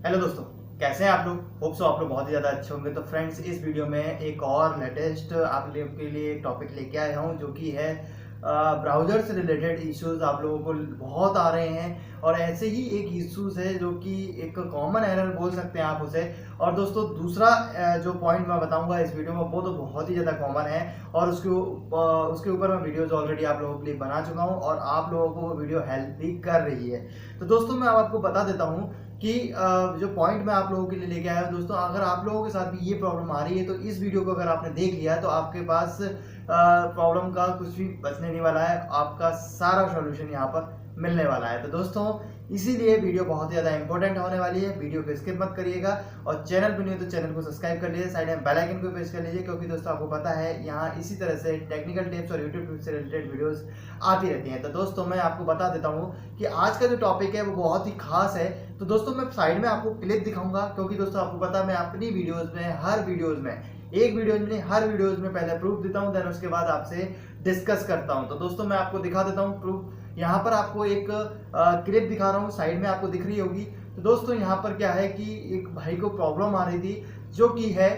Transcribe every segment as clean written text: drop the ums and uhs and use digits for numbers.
Hello दोस्तों, कैसे हैं आप लोग। होप सो आप लोग बहुत ही ज़्यादा अच्छे होंगे। तो फ्रेंड्स, इस वीडियो में एक और लेटेस्ट आप लोग के लिए एक टॉपिक लेके आया हूँ जो कि है ब्राउज़र से रिलेटेड इश्यूज आप लोगों को बहुत आ रहे हैं। और ऐसे ही एक इश्यूज है जो कि एक कॉमन एरर बोल सकते हैं आप उसे। और दोस्तों, दूसरा जो पॉइंट मैं बताऊंगा इस वीडियो में वो तो बहुत ही ज़्यादा कॉमन है। और उसके ऊपर मैं वीडियोज ऑलरेडी आप लोगों के लिए बना चुका हूँ और आप लोगों को वो वीडियो हेल्प भी कर रही है। तो दोस्तों, मैं अब आपको बता देता हूँ कि जो पॉइंट मैं आप लोगों के लिए लेके आया हूँ। दोस्तों, अगर आप लोगों के साथ भी ये प्रॉब्लम आ रही है तो इस वीडियो को अगर आपने देख लिया तो आपके पास प्रॉब्लम का कुछ भी बचने नहीं वाला है। आपका सारा सॉल्यूशन यहाँ पर मिलने वाला है। तो दोस्तों, इसीलिए वीडियो बहुत ही ज़्यादा इंपॉर्टेंट होने वाली है। वीडियो को स्किप मत करिएगा और चैनल पर नहीं हो तो चैनल को सब्सक्राइब कर लीजिए, साइड में बेल आइकन को प्रेस कर लीजिए, क्योंकि दोस्तों आपको पता है यहाँ इसी तरह से टेक्निकल टिप्स और यूट्यूब टिप्स से रिलेटेड वीडियोस आती रहती हैं। तो दोस्तों, मैं आपको बता देता हूँ कि आज का जो टॉपिक है वो बहुत ही खास है। तो दोस्तों, मैं साइड में आपको क्लिप दिखाऊंगा, क्योंकि दोस्तों आपको पता है मैं अपनी वीडियोज में हर वीडियोज में एक वीडियोज में हर वीडियोज में पहले प्रूफ देता हूँ, देन उसके बाद आपसे डिस्कस करता हूँ। तो दोस्तों, मैं आपको दिखा देता हूँ प्रूफ। यहाँ पर आपको एक क्लिप दिखा रहा हूँ, साइड में आपको दिख रही होगी। तो दोस्तों, यहाँ पर क्या है कि एक भाई को प्रॉब्लम आ रही थी जो कि है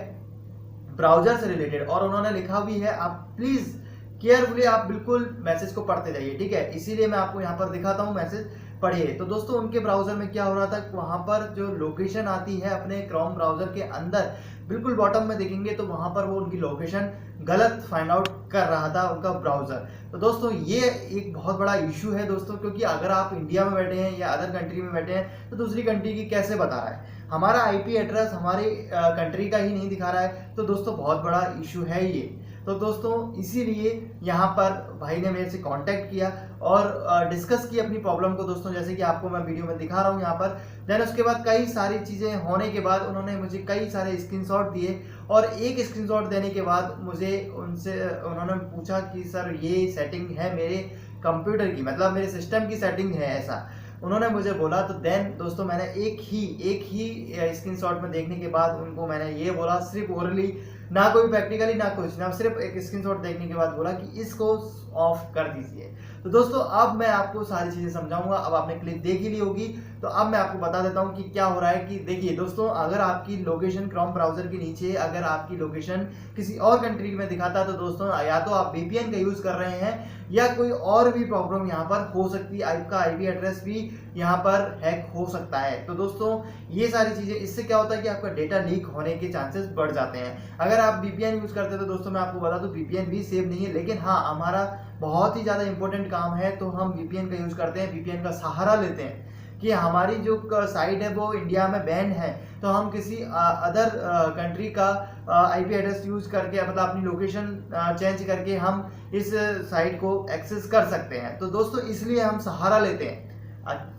ब्राउजर से रिलेटेड, और उन्होंने लिखा भी है, आप प्लीज केयरफुली आप बिल्कुल मैसेज को पढ़ते जाइए, ठीक है। इसीलिए मैं आपको यहाँ पर दिखाता हूँ, मैसेज पढ़िए। तो दोस्तों, उनके ब्राउजर में क्या हो रहा था, वहां पर जो लोकेशन आती है अपने क्रोम ब्राउजर के अंदर बिल्कुल बॉटम में देखेंगे तो वहां पर वो उनकी लोकेशन गलत फाइंड आउट कर रहा था उनका ब्राउजर। तो दोस्तों, ये एक बहुत बड़ा इशू है दोस्तों, क्योंकि अगर आप इंडिया में बैठे हैं या अदर कंट्री में बैठे हैं तो दूसरी कंट्री की कैसे बता रहा है। हमारा आईपी एड्रेस हमारी कंट्री का ही नहीं दिखा रहा है। तो दोस्तों, बहुत बड़ा इशू है ये। तो दोस्तों, इसीलिए यहाँ पर भाई ने मेरे से कांटेक्ट किया और डिस्कस की अपनी प्रॉब्लम को। दोस्तों, जैसे कि आपको मैं वीडियो में दिखा रहा हूँ यहाँ पर। देन उसके बाद कई सारी चीज़ें होने के बाद उन्होंने मुझे कई सारे स्क्रीनशॉट दिए, और एक स्क्रीनशॉट देने के बाद मुझे उन्होंने पूछा कि सर ये सेटिंग है मेरे कंप्यूटर की, मतलब मेरे सिस्टम की सेटिंग है, ऐसा उन्होंने मुझे बोला। तो देन दोस्तों, मैंने एक ही स्क्रीनशॉट में देखने के बाद उनको मैंने ये बोला, सिर्फ ओरली, ना कोई प्रैक्टिकली ना कुछ ना, सिर्फ एक स्क्रीनशॉट देखने के बाद बोला कि इसको ऑफ कर दीजिए। तो दोस्तों, अब मैं आपको सारी चीजें समझाऊंगा। अब आपने क्लिप देख ही ली होगी, तो अब मैं आपको बता देता हूं कि क्या हो रहा है। कि देखिए दोस्तों, अगर आपकी लोकेशन क्रोम ब्राउजर के नीचे अगर आपकी लोकेशन किसी और कंट्री में दिखाता है तो दोस्तों, या तो आप वीपीएन का यूज कर रहे हैं या कोई और भी प्रॉब्लम यहाँ पर हो सकती है। आपका आईपी एड्रेस भी यहाँ पर हैक हो सकता है। तो दोस्तों, ये सारी चीजें, इससे क्या होता है कि आपका डेटा लीक होने के चांसेस बढ़ जाते हैं। अगर आप वीपीएन यूज करते हैं तो दोस्तों, मैं आपको बता दूं वीपीएन भी सेफ नहीं है, लेकिन हाँ, हमारा बहुत ही ज्यादा इंपॉर्टेंट काम है तो हम वीपीएन का यूज करते हैं, वीपीएन का सहारा लेते हैं कि हमारी जो साइट है वो इंडिया में बैन है, तो हम किसी अदर कंट्री का आईपी एड्रेस यूज करके, मतलब अपनी लोकेशन चेंज करके हम इस साइट को एक्सेस कर सकते हैं। तो दोस्तों, इसलिए हम सहारा लेते हैं।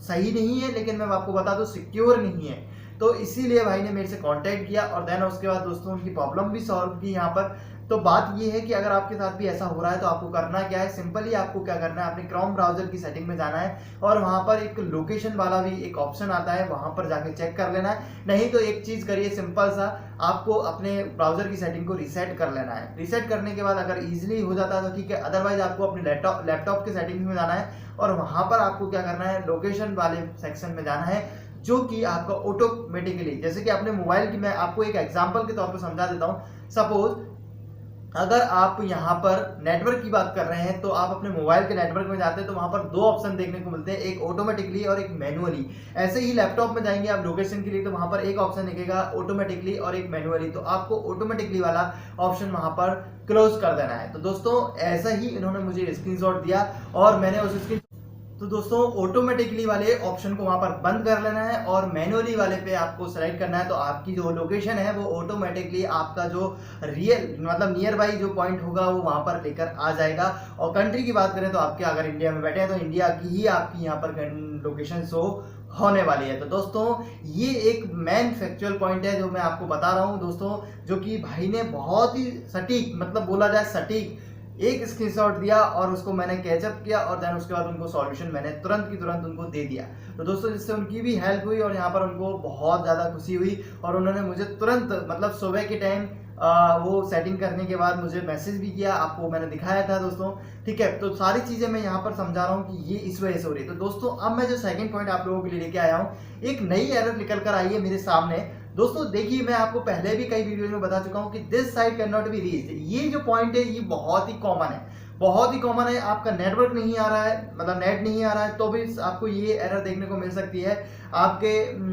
सही नहीं है, लेकिन मैं आपको बता दूं सिक्योर नहीं है। तो इसीलिए भाई ने मेरे से कांटेक्ट किया और देन उसके बाद दोस्तों उनकी प्रॉब्लम भी सॉल्व की यहाँ पर। तो बात ये है कि अगर आपके साथ भी ऐसा हो रहा है तो आपको करना क्या है, सिंपली आपको क्या करना है, अपने क्रोम ब्राउजर की सेटिंग में जाना है और वहां पर एक लोकेशन वाला भी एक ऑप्शन आता है, वहां पर जाके चेक कर लेना है। नहीं तो एक चीज करिए सिंपल सा, आपको अपने ब्राउजर की सेटिंग को रीसेट कर लेना है। रीसेट करने के बाद अगर इजिली हो जाता है तो ठीक है, अदरवाइज आपको अपने लैपटॉप के सेटिंग्स में जाना है और वहां पर आपको क्या करना है, लोकेशन वाले सेक्शन में जाना है, जो कि आपका ऑटोमेटिकली, जैसे कि अपने मोबाइल की, मैं आपको एक एग्जांपल के तौर पर समझा देता हूं। सपोज अगर आप यहाँ पर नेटवर्क की बात कर रहे हैं तो आप अपने मोबाइल के नेटवर्क में जाते हैं तो वहां पर दो ऑप्शन देखने को मिलते हैं, एक ऑटोमेटिकली और एक मैनुअली। ऐसे ही लैपटॉप में जाएंगे आप लोकेशन के लिए तो वहां पर एक ऑप्शन दिखेगा ऑटोमेटिकली और एक मैनुअली, तो आपको ऑटोमेटिकली वाला ऑप्शन वहां पर क्लोज कर देना है। तो दोस्तों, ऐसा ही इन्होंने मुझे स्क्रीनशॉट दिया और मैंने उस स्क्रीन, तो दोस्तों ऑटोमेटिकली वाले ऑप्शन को वहां पर बंद कर लेना है और मैनुअली वाले पे आपको सेलेक्ट करना है। तो आपकी जो लोकेशन है वो ऑटोमेटिकली आपका जो रियल, मतलब नियर बाई जो पॉइंट होगा वो वहां पर लेकर आ जाएगा। और कंट्री की बात करें तो आपके, अगर इंडिया में बैठे हैं तो इंडिया की ही आपकी यहाँ पर लोकेशन शो होने वाली है। तो दोस्तों, ये एक मेन फैक्चुअल पॉइंट है जो मैं आपको बता रहा हूँ दोस्तों, जो कि भाई ने बहुत ही सटीक, मतलब बोला जाए सटीक एक स्क्रीनशॉट दिया और उसको मैंने कैचअप किया और देन उसके बाद उनको सॉल्यूशन मैंने तुरंत की तुरंत उनको दे दिया। तो दोस्तों, जिससे उनकी भी हेल्प हुई और यहाँ पर उनको बहुत ज़्यादा खुशी हुई और उन्होंने मुझे तुरंत, मतलब सुबह के टाइम वो सेटिंग करने के बाद मुझे मैसेज भी किया, आपको मैंने दिखाया था दोस्तों। ठीक है, तो सारी चीज़ें मैं यहाँ पर समझा रहा हूँ कि ये इस वजह से हो रही है। तो दोस्तों अब मैं जो सेकंड पॉइंट आप लोगों के लिए लेके आया हूँ, एक नई एरर निकल कर आई है मेरे सामने। दोस्तों देखिए, मैं आपको पहले भी कई वीडियो में बता चुका हूँ कि this site can not be reached. ये जो पॉइंट है ये बहुत ही कॉमन है, बहुत ही कॉमन है। आपका नेटवर्क नहीं आ रहा है, मतलब नेट नहीं आ रहा है, तो भी आपको ये एरर देखने को मिल सकती है। आपके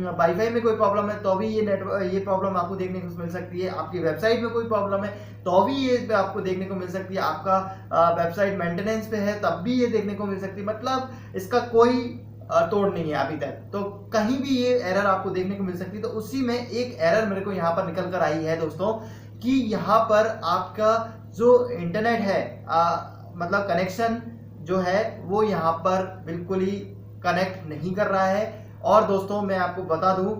वाईफाई में कोई प्रॉब्लम है तो भी ये प्रॉब्लम आपको देखने को मिल सकती है। आपकी वेबसाइट में कोई प्रॉब्लम है तो भी ये आपको देखने को मिल सकती है। आपका वेबसाइट मेंटेनेंस पे है तब भी ये देखने को मिल सकती है। मतलब इसका कोई तोड़ नहीं है अभी तक, तो कहीं भी ये एरर आपको देखने को मिल सकती है। तो उसी में एक एरर मेरे को यहाँ पर निकल कर आई है दोस्तों, कि यहाँ पर आपका जो इंटरनेट है मतलब कनेक्शन जो है वो यहाँ पर बिल्कुल ही कनेक्ट नहीं कर रहा है। और दोस्तों मैं आपको बता दूं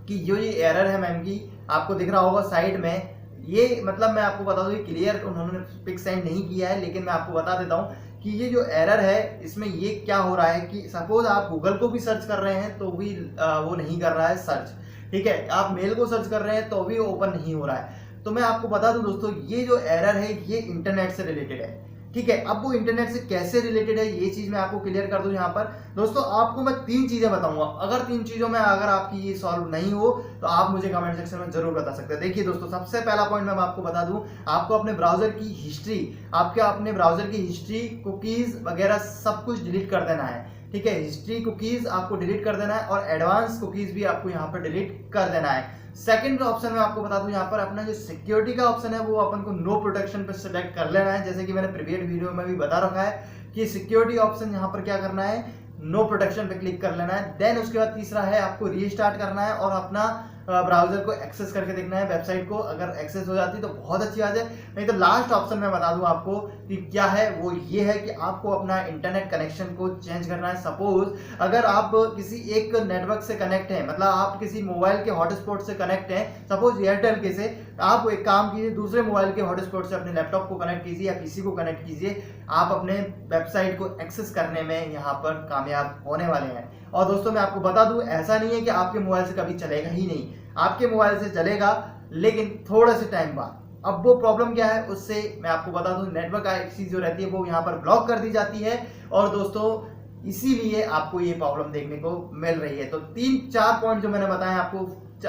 कि जो ये एरर है मैम की, आपको दिख रहा होगा साइड में, ये मतलब मैं आपको बता दूं क्लियर उन्होंने पिक सेंड नहीं किया है, लेकिन मैं आपको बता देता हूं कि ये जो एरर है इसमें ये क्या हो रहा है कि सपोज आप गूगल को भी सर्च कर रहे हैं तो भी वो नहीं कर रहा है सर्च। ठीक है, आप मेल को सर्च कर रहे हैं तो भी ओपन नहीं हो रहा है। तो मैं आपको बता दूं दोस्तों, ये जो एरर है ये इंटरनेट से रिलेटेड है। ठीक है, अब वो इंटरनेट से कैसे रिलेटेड है ये चीज मैं आपको क्लियर कर दूं। यहाँ पर दोस्तों आपको मैं 3 चीजें बताऊंगा, अगर 3 चीजों में अगर आपकी ये सॉल्व नहीं हो तो आप मुझे कमेंट सेक्शन में जरूर बता सकते हैं। देखिए दोस्तों, सबसे पहला पॉइंट मैं आपको बता दूं, आपको अपने ब्राउजर की हिस्ट्री, अपने ब्राउजर की हिस्ट्री, कुकीज वगैरह सब कुछ डिलीट कर देना है। ठीक है, हिस्ट्री कुकीज आपको डिलीट कर देना है और एडवांस कुकीज भी आपको यहाँ पर डिलीट कर देना है। सेकंड ऑप्शन में आपको बता दूं, यहाँ पर अपना जो सिक्योरिटी का ऑप्शन है वो अपन को नो प्रोटेक्शन पे सिलेक्ट कर लेना है। जैसे कि मैंने प्रीवियस वीडियो में भी बता रखा है कि सिक्योरिटी ऑप्शन यहाँ पर क्या करना है, नो प्रोटेक्शन पे क्लिक कर लेना है। देन उसके बाद तीसरा है आपको रीस्टार्ट करना है और अपना ब्राउजर को एक्सेस करके देखना है वेबसाइट को। अगर एक्सेस हो जाती तो बहुत अच्छी बात है, नहीं तो लास्ट ऑप्शन मैं बता दूं आपको कि क्या है, वो ये है कि आपको अपना इंटरनेट कनेक्शन को चेंज करना है। सपोज अगर आप किसी एक नेटवर्क से कनेक्ट हैं, मतलब आप किसी मोबाइल के हॉटस्पॉट से कनेक्ट हैं, सपोज एयरटेल के से, आप एक काम कीजिए, दूसरे मोबाइल के हॉटस्पॉट से अपने लैपटॉप को कनेक्ट कीजिए या पीसी को कनेक्ट कीजिए, आप अपने वेबसाइट को एक्सेस करने में यहाँ पर कामयाब होने वाले हैं। और दोस्तों मैं आपको बता दूं, ऐसा नहीं है कि आपके मोबाइल से कभी चलेगा ही नहीं, आपके मोबाइल से चलेगा लेकिन थोड़े से टाइम बाद। अब वो प्रॉब्लम क्या है उससे मैं आपको बता दूं, नेटवर्क एक्सेस जो रहती है वो यहाँ पर ब्लॉक कर दी जाती है और दोस्तों इसीलिए आपको ये प्रॉब्लम देखने को मिल रही है। तो 3-4 पॉइंट जो मैंने बताया आपको,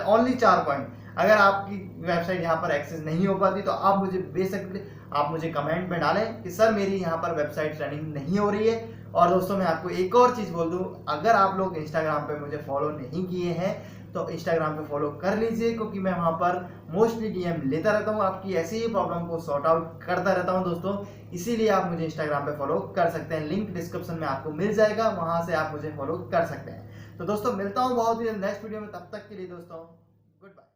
ओनली 4 पॉइंट, अगर आपकी वेबसाइट यहाँ पर एक्सेस नहीं हो पाती तो आप मुझे बेशक आप मुझे कमेंट में डालें कि सर मेरी यहाँ पर वेबसाइट रनिंग नहीं हो रही है। और दोस्तों मैं आपको एक और चीज़ बोल दूं, अगर आप लोग इंस्टाग्राम पे मुझे फॉलो नहीं किए हैं तो इंस्टाग्राम पे फॉलो कर लीजिए, क्योंकि मैं वहाँ पर मोस्टली डीएम लेता रहता हूँ, आपकी ऐसी ही प्रॉब्लम को सॉर्ट आउट करता रहता हूँ दोस्तों। इसीलिए आप मुझे इंस्टाग्राम पे फॉलो कर सकते हैं, लिंक डिस्क्रिप्शन में आपको मिल जाएगा, वहाँ से आप मुझे फॉलो कर सकते हैं। तो दोस्तों मिलता हूँ बहुत ही नेक्स्ट वीडियो में, तब तक के लिए दोस्तों गुड बाय।